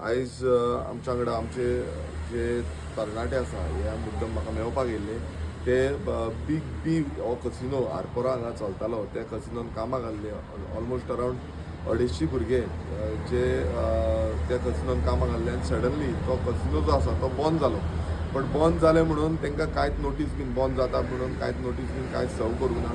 आयज आमच्या कडेन आमचे जे तरणाटे आसा हे मुद्दम म्हाका मेळपाक येयल्ले ते बीग बी हो कसिनो आरपोरा हांगा चलतालो त्या कसिनोन कामाक घाल्ले ऑलमोस्ट अरावंड 250 भुरगे जे त्या कसिनोन कामाक घाल्ले आनी सडनली तो कसिनो जो आसा तो बंद जालो. पण बंद जालें म्हणून तांकां कांयच नोटीस बीन बंद जाता म्हणून कांयच नोटीस बीन कांयच सर्व करूंक ना.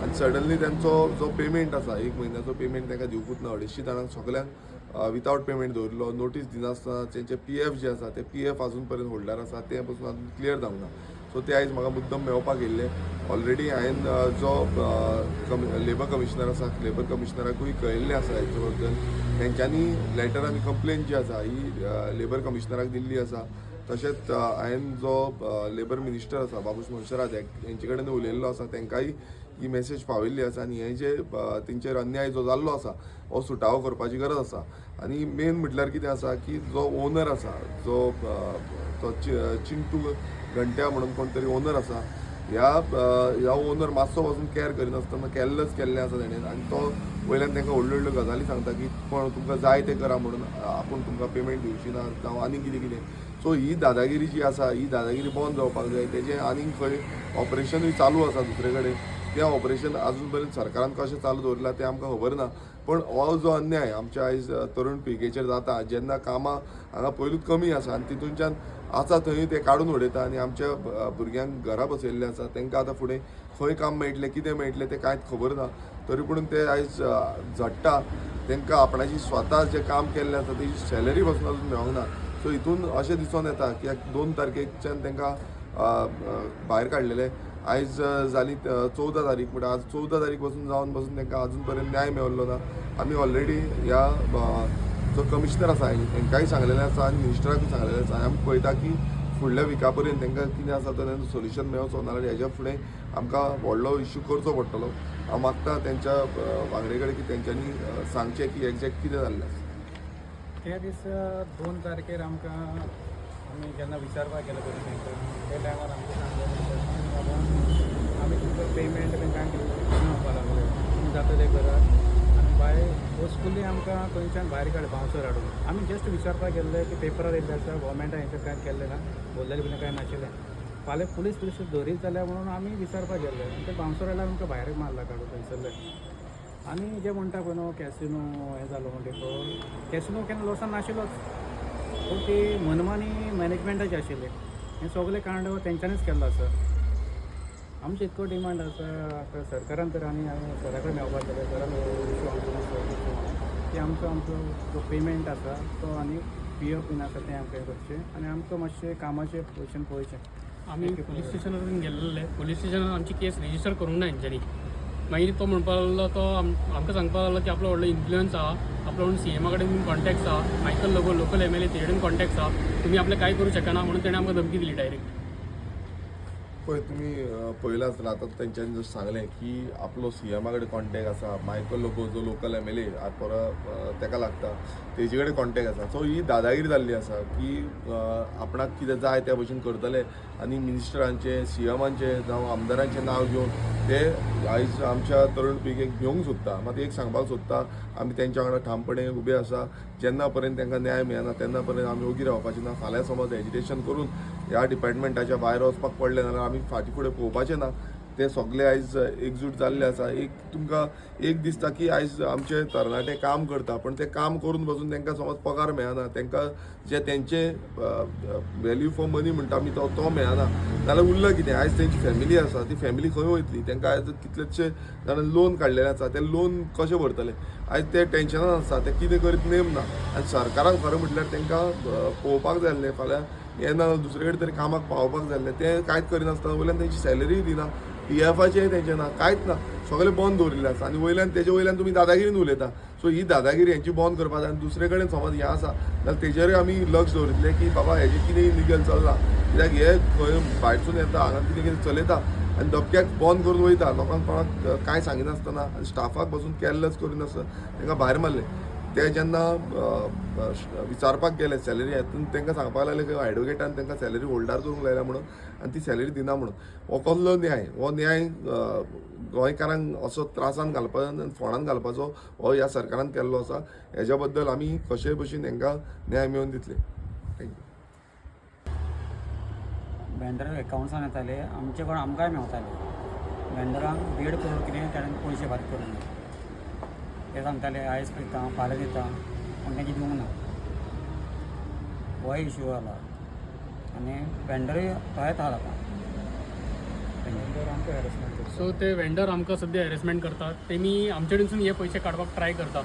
आनी सडनली तांचो जो पेमेंट आसा 1 म्हयन्याचो पेमेंट तांकां दिवंकूच ना. 250 जाणांक सगल्यांक विथआवट पेमेंट दवरलो. नोटीस दिनासतना तेंचे PF जे आसा ते PF आजून पर्यंत होल्डर आसा ते पासून आजून क्लियर जावंक ना. सो ते आयज म्हाका मुद्दम मेळपाक येयल्ले. ऑलरेडी हांवें जो लेबर कमिशनर आसा लेबर कमिशनराकूय कळयल्लें आसा हेचे बद्दल. तेंच्यांनी लेटर आनी कंप्लेन जी आसा ही लेबर कमिशनराक दिल्ली आसा. तशेंच हांवें जो लेबर मिनिस्टर आसा बाबूश मोन्सेरात हेंचे कडेन उलयल्लो आसा तांकांय ही मेसेज पावयल्ली आसा आनी हे जे तेंचेर अन्याय जो जाल्लो आसा हो सुटावो करपाची गरज आसा. आनी मेन म्हटल्यार कितें आसा की जो ओनर आसा जो तो चिंटू घंट्या म्हणून कोण तरी ओनर आसा ह्या ओनर मातसो वचून कॅर करिनासतना केल्लें आसा तेणेन आनी तो वयल्यान तांकां व्हडल्यो व्हडल्यो गजाली सांगता की कोण तुमकां जाय तें करा म्हणून आपूण तुमकां पेमेंट दिवची ना जावं आनी कितें कितें. सो ही दादागिरी जी आसा ही दादागिरी बंद जावपाक जाय. तेजें आनीक खंय ऑपरेशनूय चालू आसा दुसरे कडेन. तें ऑपरेशन आजून पर्यंत सरकारान कशें चालू दवरलां तें आमकां खबर ना. पण हो जो अन्याय आमच्या आयज तरूण पिळगेचेर जाता जेन्ना कामां हांगा पयलूच कमी आसा आनी तितूनच्यान आसा थंय ते काडून उडयता आनी आमच्या भुरग्यांक घरा बसयल्ले आसा तांकां आतां फुडें खंय काम मेळटलें कितें मेळटलें तें कांयच खबर ना. तरी पूण ते आयज झडटा तांकां आपणाची स्वता जें काम केल्लें आसा तेजी सॅलरी पासून अजून मेळोंक ना. सो हितून अशें दिसून येता कित्याक 2 तारखेच्यान तांकां भायर काडलेले. आयज जाली 14 तारीख म्हणटा आज 14 तारीख पासून जावन पासून तांकां अजून पर्यंत न्याय मेळिल्लो ना. आमी ऑलरेडी ह्या जो कमिशनर आसा तांकांय सांगलेलें आसा आनी मिनिस्टराकूय सांगलेलें आसा. आमी पळयता की फुडल्या विका पर्यंत तांकां कितें आसा तें सोल्युशन मेळचो नाजाल्यार हेज्या फुडें आमकां व्हडलो इश्यू करचो पडटलो. हांव मागता तेंच्या वांगडे कडेन की तेंच्यांनी सांगचें की एग्जॅक्ट कितें जाल्लें आसा. त्या दीस 2 तारखेर आमकां आमी जेन्ना विचारपाक गेलो पयलीं तांकां त्या टायमार आमकां सांगलेलें बाबा आमी तुमकां पेमेंट बी कांय दिवपा लागले तुमी जाता तें करात आनी बाय फोर्सफुली आमकां थंयच्यान भायर काडले बांवसर हाडून. आमी जस्ट विचारपाक गेल्ले की पेपरार येयल्ले आसा गोवोरमेंटान हेंचेर कांय केल्लें ना बोल्लेलें बी कांय नाशिल्लें. फाल्यां पुलीस धरीत जाल्यार म्हणून आमी विचारपाक गेल्ले ते बांवसर हाडल्यार आमकां भायर मारला काडून थंयसरले. आनी जे म्हणटा पळय न्हू कॅसिनो हें जालो म्हणटा तो कॅसिनो केन्ना लॉसान नाशिल्लोच पूण ती मनमानी मॅनेजमेंटाची आशिल्ली. हें सगळें कांड तेंच्यांनीच केल्लो आसा. आमचो इतको डिमांड आसा आतां सरकारान तर आनी सरा कडेन मेळपाक गेले सरान इशू आमचो की आमचो जो पेमेंट आसा तो आनी PF बीन आसा तें आमकां करचें आनी आमकां मातशें कामाचें पोजिशन पळोवचें. आमी पुलीस स्टेशनार गेल्ले पुलीस स्टेशनान आमची केस रेजिस्टर करूंक ना हेंच्यांनी. मागीर तो म्हणपाक लागलो तो आमकां सांगपाक लागलो की आपलो व्हडलो इन्फ्लुयन्स आहा आपलो व्हडलो CM कडेन कॉन्टॅक्ट्स आहा मायकल लोकल MLA तेजे कडेन कॉन्टॅक्ट्स आहा तुमी आपलें कांय करूं शकना म्हणून तेणें आमकां धमकी दिली डायरेक्ट. पळय तुमी पळयलां आसतना आतां तेंच्यांनी जस्ट सांगलें की आपलो CM कडेन कॉन्टॅक्ट आसा मायकल लोबो जो लोकल MLA आरपोरा ताका लागता तेजे कडेन कॉन्टॅक्ट आसा. सो ही दादागिरी जाल्ली आसा की आपणाक कितें जाय त्या भशेन करतले आनी मिनिस्टरांचें CMांचें जावं आमदारांचें नांव घेवन ते आयज आमच्या तरूण पिळगेक घेवंक सोदता. मात एक सांगपाक सोदता आमी तेंच्या वांगडा ठामपणे उबे आसा. जेन्ना पर्यंत तांकां न्याय मेळना तेन्ना पर्यंत आमी ओगी रावपाचें ना. फाल्यां समज एजिटेशन करून ह्या डिपार्टमेंटाच्या भायर वचपाक पडलें जाल्यार आमी फाटीं फुडें पळोवपाचें ना. ते सगळे आयज एकजूट जाल्ले आसा. तुमकां एक दिसता की आयज आमचे तरणाटे काम करता पण ते काम करून बसून तांकां समज पगार मेळना तांकां जे तेंचे वॅल्यू फॉर मनी म्हणटा आमी तो मेळना जाल्यार उरलं कितें. आयज तेंची फॅमिली आसा ती फॅमिली खंय वयतली. तांकां आयज कितलेशे जाणां लोन काडलेलें आसा ते लोन कशें भरतले. आयज ते टेन्शनान आसा ते कितें करीत नेम ना आनी सरकारान खरें म्हटल्यार तांकां पळोवपाक जाय आसलें फाल्यां येना दुसरे कडेन तरी कामाक पावोवपाक जाय आसलें. ते कांयच करिनासतना वयल्यान तेंची सॅलरी दिना PFचेंय तेंचें ना कांयच ना. सगळें बंद दवरिल्लें आसा आनी वयल्यान तेजे वयल्यान तुमी दादागिरीन उलयता. सो ही दादागिरी हेंची बंद करपाक जाय आनी दुसरे कडेन समज हें आसा जाल्यार तेजेरूय आमी लक्ष दवरितलें की बाबा हेजें कितें इलिगल चलना. कित्याक हे खंय भायरसून येता हांगा कितें कितें चलयता आनी धपक्याक बंद करून वयता. लोकांक कोणाक कांय सांगिनासतना आनी स्टाफाक बसून केर्लेस करिनासतना तांकां भायर मारलें. ते जेन्ना विचारपाक गेले सॅलरी हातून तांकां सांगपाक लागले की एडवोकेटान तांकां सॅलरी होल्डार करूंक लायला म्हणून आनी ती सॅलरी दिना म्हणून. हो कसलो न्याय? हो न्याय गोंयकारांक असो त्रासान घालपाचो फोंडान घालपाचो हो ह्या सरकारान केल्लो आसा. हेज्या बद्दल आमी कशेय भशेन तांकां न्याय मेळोवन दितले. थँक्यू. वेंडर एकाउंट्सान येताले आमचे कोण आमकांय मेवताले. वेंडरांक 1.5 करोड कितें ताणें पयशे फारीक करून ते सांगताले आयज दिता फाल्यां दिता पूण तेंची दिवंक ना. हो इश्यू जाला आनी वेंडरूय तोच आहा आतां. वेंडर आमकां हॅरेसमेंट करता. सो ते वेंडर आमकां सद्या हॅरेसमेंट करतात. तेमी आमचे कडसून हे पयशे काडपाक ट्राय करतात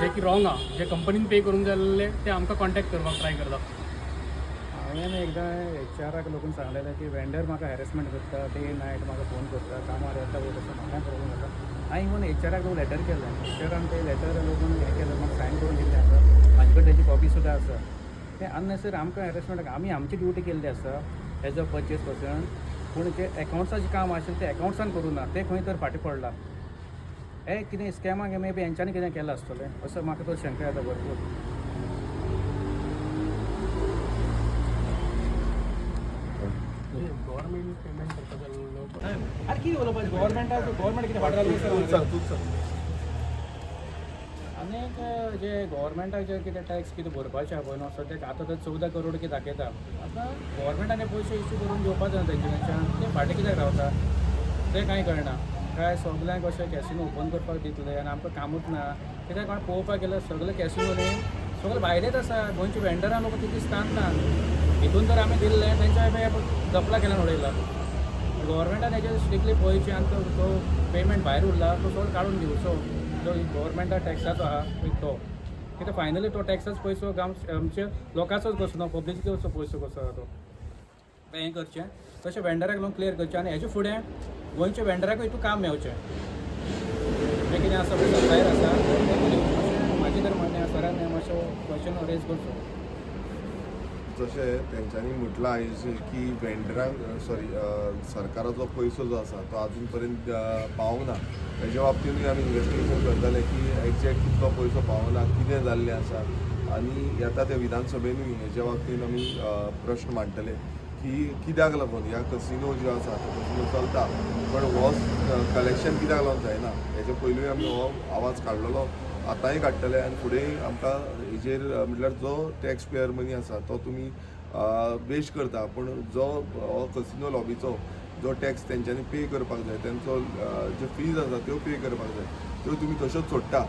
जे की रॉंग आहा. जे कंपनीन पे करूंक जाय आसले ते आमकां कॉन्टॅक्ट करपाक ट्राय करतात. हांवें एकदां HR लोकून सांगलेलें की वेंडर म्हाका हॅरेसमेंट करता, डे नायट म्हाका फोन करता, कामार येता वयता तसो म्हाकाय प्रॉब्लम जाता. हांवें इवन HR लागून लेटर केलें. HRान ते लेटर लोकून हें केलें, म्हाका सायन करून दिल्लें आसा. म्हाजे कडेन तेजी कॉपी सुद्दां आसा. तें अननेसेसरी आमकां हॅरेसमेंट आमी आमची ड्युटी केल्ली आसा एज अ परचेस पर्सन. पूण जे एकाउंट्साचें काम आशिल्लें तें एकाउंट्सान करूं ना, तें खंय तर फाटीं पडलां. हें कितें स्कॅमाक मे बी हेंच्यांनी कितें केलें आसतलें असो म्हाका तो शंका येता भरपूर. गव्हर्मेंट पेमेंट करता जाल्यार आरे कितें उलोवपाचें गोवोरमेंट कितें फाटल्यान आनीक जे गोवोरमेंटाक जे कितें टॅक्स कितें भरपाचें आहा पळय न्हू, सद्याक आतां तर 14 करोड कितें दाखयता. आतां गोवोरमेंटाने पयशे इश्यू करून घेवपाक जाय तेंचे कडच्यान. ते फाटीं कित्याक रावता तें कांय कळना. काय सगल्यांक अशें कॅसिनो ओपन करपाक दितले आनी आमकां कामूच ना. कित्याक कोण पळोवपाक गेल्यार सगळे कॅसिनोनी सगळे भायलेच आसा. गोंयचे वेंडरां लोक तितली स्थान ना. हितून तर आमी दिल्ले तेंच्या मागीर दपला केल्यान उडयला. गोवोरमेंटान हेजेर स्ट्रिक्टली पळोवचें आनी तो पेमेंट भायर उरला तो सगळो काडून दिवचो. जो गोवोरमेंटा टॅक्साचो आहा तो कित्याक फायनली तो टॅक्साचो पयसो आमच्या लोकांचोच कसो ना, पब्लिसिटीचो पयसो कसो आहा तो. हें करचें तशें वेंडराक लागून क्लियर करचें आनी हेजे फुडें गोंयच्या वेंडराकूय हितून काम मेळचें. जें कितें आसा पळय सप्लायर आसा अशें म्हाजें तर म्हणणें आसा. सरान मातसो क्वेश्चन रेज करचो. जशें तेंच्यांनी म्हटलां आयज की वेंडरांक सरकाराचो पयसो जो आसा तो आजून पर्यंत पावूंक ना. हेज्या बाबतींतूय आमी इन्वेस्टिगेशन करतले की एक्झॅक्ट कितलो पयसो पावूंक ना, कितें जाल्लें आसा. आनी येता त्या विधानसभेनूय हेज्या बाबतींत आमी प्रश्न मांडटले की कित्याक लागून ह्या कसिनो ज्यो आसा तो कसिनो चलता पण हो कलेक्शन कित्याक लागून जायना. हेजे पयलूय आमी हो आवाज काडलेलो, आतांय काडटले आनी फुडेंय आमकां हेजेर म्हटल्यार जो टॅक्स पेयर मनी आसा तो तुमी वेस्ट करता. पूण जो हो कसिनो लॉबीचो जो टॅक्स तेंच्यांनी पे करपाक जाय, तेंचो ज्यो फीज आसा त्यो पे करपाक जाय, त्यो तुमी तश्योच सोडटा.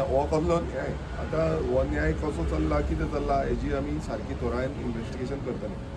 हो कसलो न्याय? आतां हो न्याय कसो चल्ला, कितें चल्ला हेजी आमी सारकी तोरायन इन्वेस्टिगेशन करतले.